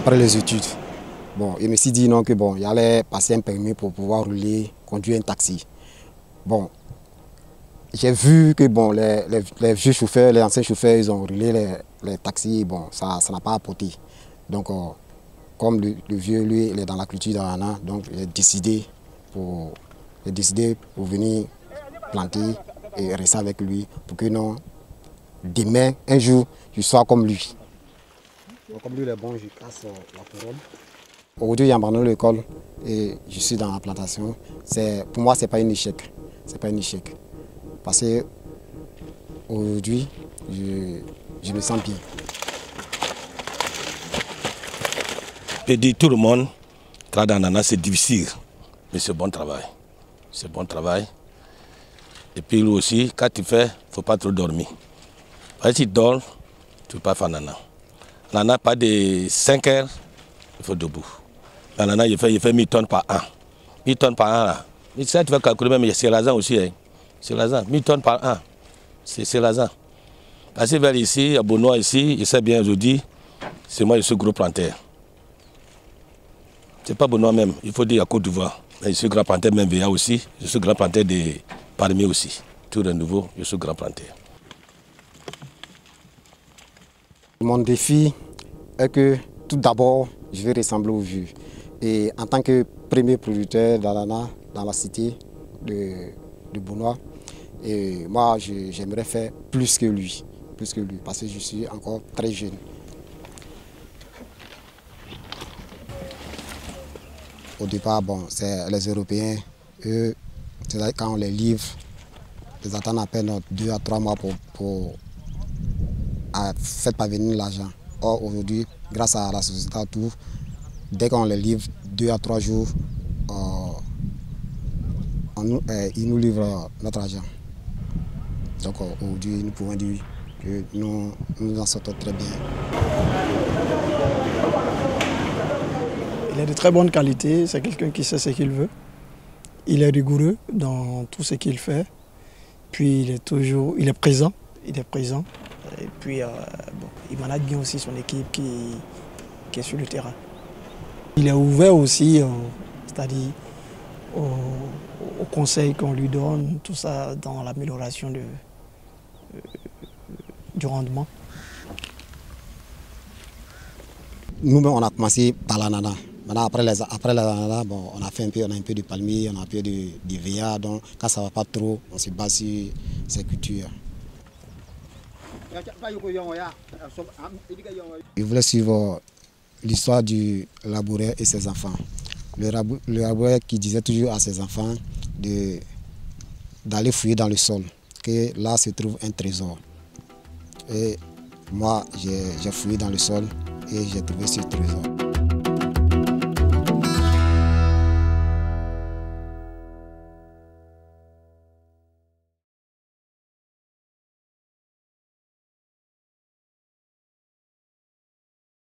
après les études. Bon, il me suis dit non, que bon, il allait passer un permis pour pouvoir rouler, conduire un taxi. Bon, j'ai vu que bon, les vieux chauffeurs, les anciens chauffeurs, ils ont roulé les taxis, bon, ça n'a pas apporté. Donc, comme le vieux, lui, il est dans la culture d'Arana, donc j'ai décidé pour venir planter et rester avec lui pour que non, demain, un jour, je sois comme lui. Donc, comme lui, il est bon, je casse la couronne. Aujourd'hui, j'ai abandonné l'école et je suis dans la plantation. Pour moi, ce n'est pas un échec. C'est pas un échec. Parce qu'aujourd'hui, je me sens bien. Je dis tout le monde, travailler dans l'ananas, c'est difficile, mais c'est bon travail. C'est bon travail. Et puis lui aussi, quand tu fais, il ne faut pas trop dormir. Parce que si tu dors, tu ne peux pas faire l'ananas. L'ananas, pas de 5 heures, il faut debout. L'ananas, il fait 1000 tonnes par an. 1000 tonnes par an, là. Mais ça, tu vas calculer même, c'est l'argent aussi. Hein. C'est l'argent. 1000 tonnes par an. C'est l'argent. Parce que vers ici, à Benoît, ici, je sais bien aujourd'hui, c'est moi, je suis gros planteur. C'est pas Benoît même, il faut dire à Côte d'Ivoire. Je suis grand planteur même VA aussi, je suis grand planteur de Parmi aussi. Tout de nouveau, je suis grand planteur. Mon défi est que tout d'abord, je vais ressembler au vieux. Et en tant que premier producteur d'ananas dans la cité de Benoît, et moi, j'aimerais faire plus que lui, parce que je suis encore très jeune. Au départ, bon, c'est les Européens, eux, quand on les livre, ils attendent à peine 2 à 3 mois pour faire parvenir l'argent. Or, aujourd'hui, grâce à la société autour, dès qu'on les livre 2 à 3 jours, ils nous livrent notre argent. Donc aujourd'hui, nous pouvons dire que nous en sortons très bien. Il est de très bonne qualité, c'est quelqu'un qui sait ce qu'il veut. Il est rigoureux dans tout ce qu'il fait. Puis il est présent. Et puis bon, il manage bien aussi son équipe qui est sur le terrain. Il est ouvert aussi, c'est-à-dire aux conseils qu'on lui donne, tout ça dans l'amélioration du rendement. Nous-mêmes, on a commencé par l'ananas. Maintenant, après l'ananas, bon, on a un peu de palmier, on a un peu de VA. Donc, quand ça ne va pas trop, on se base sur ces cultures. Je voulais suivre l'histoire du laboureur et ses enfants. Le laboureur qui disait toujours à ses enfants d'aller fouiller dans le sol, que là se trouve un trésor. Et moi, j'ai fouillé dans le sol et j'ai trouvé ce trésor.